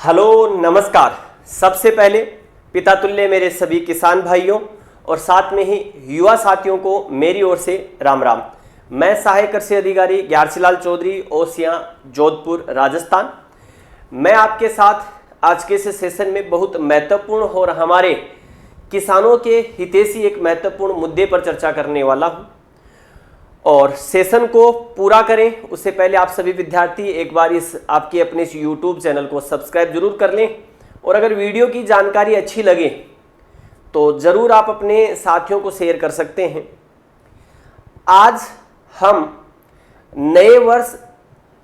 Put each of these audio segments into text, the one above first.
Hello नमस्कार। सबसे पहले पिता तुल्य मेरे सभी किसान भाइयों और साथ में ही युवा साथियों को मेरी ओर से राम राम। मैं सहायक कृषि अधिकारी ग्यारसीलाल चौधरी, ओसियां, जोधपुर, राजस्थान। मैं आपके साथ आज के इस सेशन में बहुत महत्वपूर्ण और हमारे किसानों के हितैषी एक महत्वपूर्ण मुद्दे पर चर्चा करने वाला हूं। और सेशन को पूरा करें उससे पहले आप सभी विद्यार्थी एक बार आपके अपने इस YouTube चैनल को सब्सक्राइब जरूर कर लें। और अगर वीडियो की जानकारी अच्छी लगे तो जरूर आप अपने साथियों को शेयर कर सकते हैं। आज हम नए वर्ष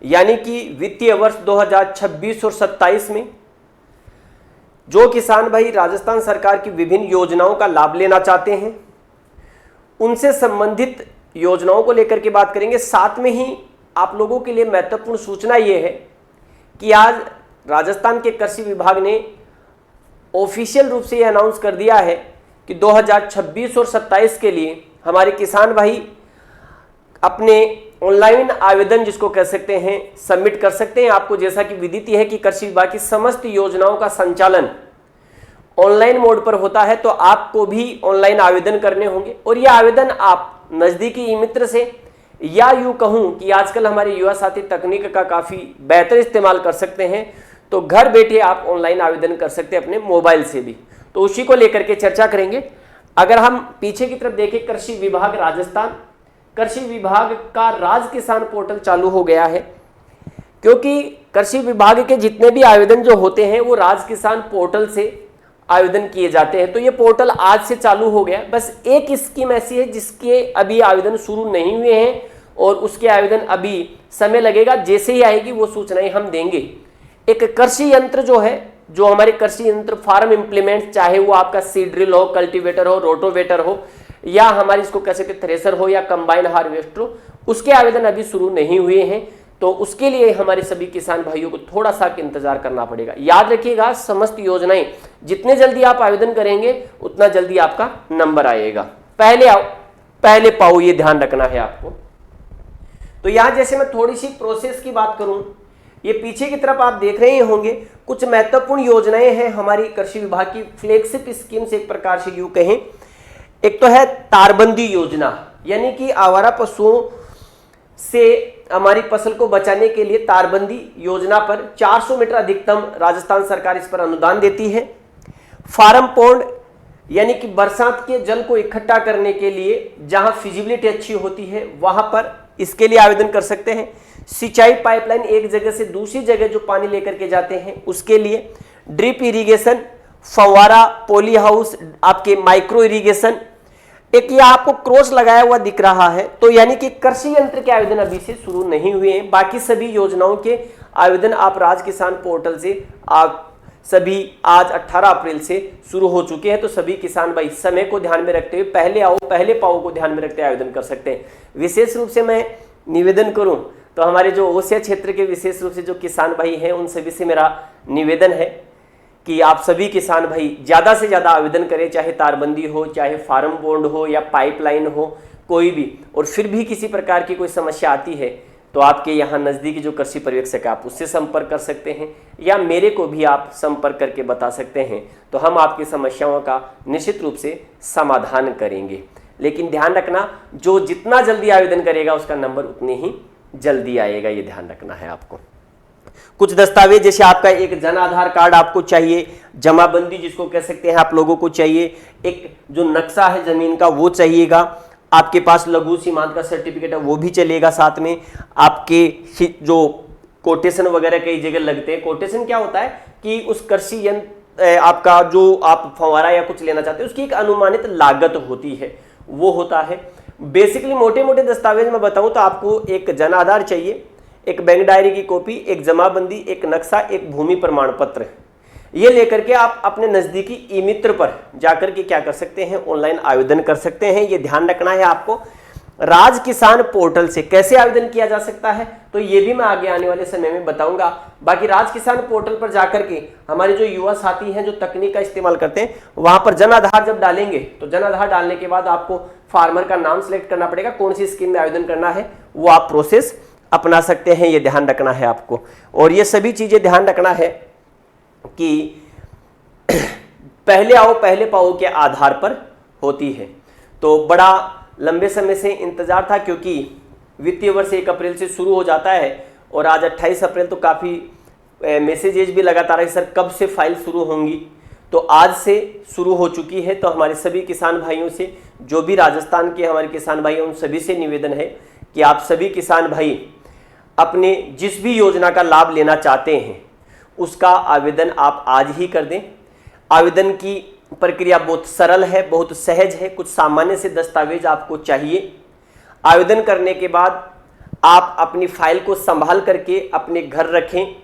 यानी कि वित्तीय वर्ष 2026 और 27 में जो किसान भाई राजस्थान सरकार की विभिन्न योजनाओं का लाभ लेना चाहते हैं उनसे संबंधित योजनाओं को लेकर के बात करेंगे। साथ में ही आप लोगों के लिए महत्वपूर्ण सूचना यह है कि आज राजस्थान के कृषि विभाग ने ऑफिशियल रूप से यह अनाउंस कर दिया है कि 2026 और 27 के लिए हमारे किसान भाई अपने ऑनलाइन आवेदन जिसको कह सकते हैं सबमिट कर सकते हैं। आपको जैसा कि विदित है कि कृषि विभाग की समस्त योजनाओं का संचालन ऑनलाइन मोड पर होता है, तो आपको भी ऑनलाइन आवेदन करने होंगे। और यह आवेदन आप नजदीकी ई मित्र से या यूं कहूं कि आजकल हमारे युवा साथी तकनीक का काफी बेहतर इस्तेमाल कर सकते हैं, तो घर बैठे आप ऑनलाइन आवेदन कर सकते हैं अपने मोबाइल से भी। तो उसी को लेकर के चर्चा करेंगे। अगर हम पीछे की तरफ देखें, कृषि विभाग राजस्थान, कृषि विभाग का राज किसान पोर्टल चालू हो गया है, क्योंकि कृषि विभाग के जितने भी आवेदन जो होते हैं वो राज किसान पोर्टल से आवेदन किए जाते हैं। तो ये पोर्टल आज से चालू हो गया। बस एक स्कीम ऐसी है जिसके अभी आवेदन शुरू नहीं हुए हैं और उसके आवेदन अभी समय लगेगा। जैसे ही आएगी वो सूचनाएं हम देंगे। एक कृषि यंत्र जो है, जो हमारे कृषि यंत्र फार्म इंप्लीमेंट, चाहे वो आपका सीड ड्रिल हो, कल्टीवेटर हो, रोटोवेटर हो या हमारी इसको कह सकते थ्रेसर हो या कंबाइन हार्वेस्टर हो, उसके आवेदन अभी शुरू नहीं हुए हैं। तो उसके लिए हमारे सभी किसान भाइयों को थोड़ा सा इंतजार करना पड़ेगा। याद रखिएगा, समस्त योजनाएं जितने जल्दी आप आवेदन करेंगे उतना जल्दी आपका नंबर आएगा। पहले आओ पहले पाओ, ये ध्यान रखना है आपको। तो यहां जैसे मैं थोड़ी सी प्रोसेस की बात करूं, ये पीछे की तरफ आप देख रहे होंगे कुछ महत्वपूर्ण योजनाएं हैं हमारी कृषि विभाग की फ्लैगशिप स्कीम से एक प्रकार से यूं कहें। एक तो है तारबंदी योजना, यानी कि आवारा पशुओं से हमारी फसल को बचाने के लिए तारबंदी योजना पर 400 मीटर अधिकतम राजस्थान सरकार इस पर अनुदान देती है। फार्म पॉन्ड, यानी कि बरसात के जल को इकट्ठा करने के लिए जहां फिजिबिलिटी अच्छी होती है वहां पर इसके लिए आवेदन कर सकते हैं। सिंचाई पाइपलाइन, एक जगह से दूसरी जगह जो पानी लेकर के जाते हैं उसके लिए। ड्रिप इरिगेशन, फव्वारा, पॉली हाउस, आपके माइक्रो इरिगेशन। एक ये आपको क्रॉस लगाया हुआ दिख रहा है, तो यानी कि कृषि यंत्र के आवेदन अभी से शुरू नहीं हुए हैं। बाकी सभी योजनाओं के आवेदन आप राज किसान पोर्टल से आप सभी आज 18 अप्रैल से शुरू हो चुके हैं। तो सभी किसान भाई समय को ध्यान में रखते हुए पहले आओ पहले पाओ को ध्यान में रखते हुए आवेदन कर सकते हैं। विशेष रूप से मैं निवेदन करूं तो हमारे जो ओसिया क्षेत्र के विशेष रूप से जो किसान भाई हैं उन सभी से मेरा निवेदन है कि आप सभी किसान भाई ज़्यादा से ज़्यादा आवेदन करें, चाहे तारबंदी हो, चाहे फार्म बॉन्ड हो या पाइपलाइन हो, कोई भी। और फिर भी किसी प्रकार की कोई समस्या आती है तो आपके यहाँ नज़दीकी जो कृषि पर्यवेक्षक है आप उससे संपर्क कर सकते हैं या मेरे को भी आप संपर्क करके बता सकते हैं। तो हम आपकी समस्याओं का निश्चित रूप से समाधान करेंगे। लेकिन ध्यान रखना, जो जितना जल्दी आवेदन करेगा उसका नंबर उतनी ही जल्दी आएगा, ये ध्यान रखना है आपको। कुछ दस्तावेज जैसे आपका एक जन आधार कार्ड आपको चाहिए, जमाबंदी जिसको कह सकते हैं आप लोगों को चाहिए, एक जो नक्शा है जमीन का वो चाहिएगा, आपके पास लघु सीमांत का सर्टिफिकेट है वो भी चलेगा। साथ में आपके जो कोटेशन वगैरह कई जगह लगते हैं। कोटेशन क्या होता है कि उस कृषि यंत्र आपका जो आप फव्वारा या कुछ लेना चाहते हैं उसकी एक अनुमानित लागत होती है, वो होता है। बेसिकली मोटे मोटे दस्तावेज मैं बताऊं तो आपको एक जन आधार चाहिए, एक बैंक डायरी की कॉपी, एक जमाबंदी, एक नक्शा, एक भूमि प्रमाण पत्र। ये लेकर के आप अपने नजदीकी ई मित्र पर जाकर के क्या कर सकते हैं, ऑनलाइन आवेदन कर सकते हैं। ये ध्यान रखना है आपको। राज किसान पोर्टल से कैसे आवेदन किया जा सकता है तो ये भी मैं आगे आने वाले समय में बताऊंगा। बाकी राज किसान पोर्टल पर जाकर के हमारे जो युवा साथी हैं जो तकनीक का इस्तेमाल करते हैं वहां पर जन आधार जब डालेंगे तो जन आधार डालने के बाद आपको फार्मर का नाम सिलेक्ट करना पड़ेगा, कौन सी स्कीम में आवेदन करना है वो आप प्रोसेस अपना सकते हैं। ये ध्यान रखना है आपको। और ये सभी चीजें ध्यान रखना है कि पहले आओ पहले पाओ के आधार पर होती है। तो बड़ा लंबे समय से इंतजार था, क्योंकि वित्तीय वर्ष 1 अप्रैल से शुरू हो जाता है और आज 28 अप्रैल, तो काफ़ी मैसेजेज भी लगातार है सर कब से फाइल शुरू होंगी। तो आज से शुरू हो चुकी है। तो हमारे सभी किसान भाइयों से, जो भी राजस्थान के हमारे किसान भाई हैं, उन सभी से निवेदन है कि आप सभी किसान भाई अपने जिस भी योजना का लाभ लेना चाहते हैं उसका आवेदन आप आज ही कर दें। आवेदन की प्रक्रिया बहुत सरल है, बहुत सहज है। कुछ सामान्य से दस्तावेज आपको चाहिए। आवेदन करने के बाद आप अपनी फाइल को संभाल करके अपने घर रखें।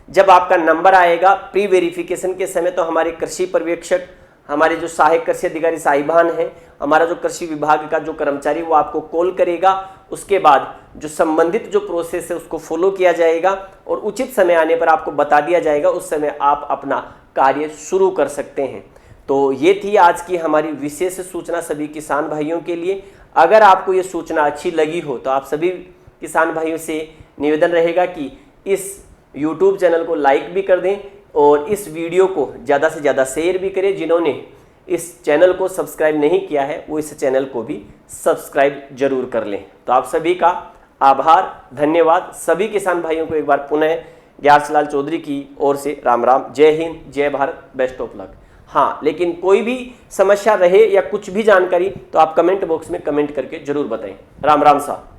जब आपका नंबर आएगा प्री वेरिफिकेशन के समय, तो हमारे कृषि पर्यवेक्षक, हमारे जो सहायक कृषि अधिकारी साहिबान हैं, हमारा जो कृषि विभाग का जो कर्मचारी, वो आपको कॉल करेगा। उसके बाद जो संबंधित जो प्रोसेस है उसको फॉलो किया जाएगा और उचित समय आने पर आपको बता दिया जाएगा। उस समय आप अपना कार्य शुरू कर सकते हैं। तो ये थी आज की हमारी विशेष सूचना सभी किसान भाइयों के लिए। अगर आपको ये सूचना अच्छी लगी हो तो आप सभी किसान भाइयों से निवेदन रहेगा कि इस YouTube चैनल को लाइक भी कर दें और इस वीडियो को ज़्यादा से ज़्यादा शेयर भी करें। जिन्होंने इस चैनल को सब्सक्राइब नहीं किया है वो इस चैनल को भी सब्सक्राइब जरूर कर लें। तो आप सभी का आभार, धन्यवाद। सभी किसान भाइयों को एक बार पुनः ग्यारसीलाल चौधरी की ओर से राम राम। जय हिंद, जय भारत, बेस्ट ऑफ लक। हाँ, लेकिन कोई भी समस्या रहे या कुछ भी जानकारी तो आप कमेंट बॉक्स में कमेंट करके जरूर बताएं। राम राम साहब।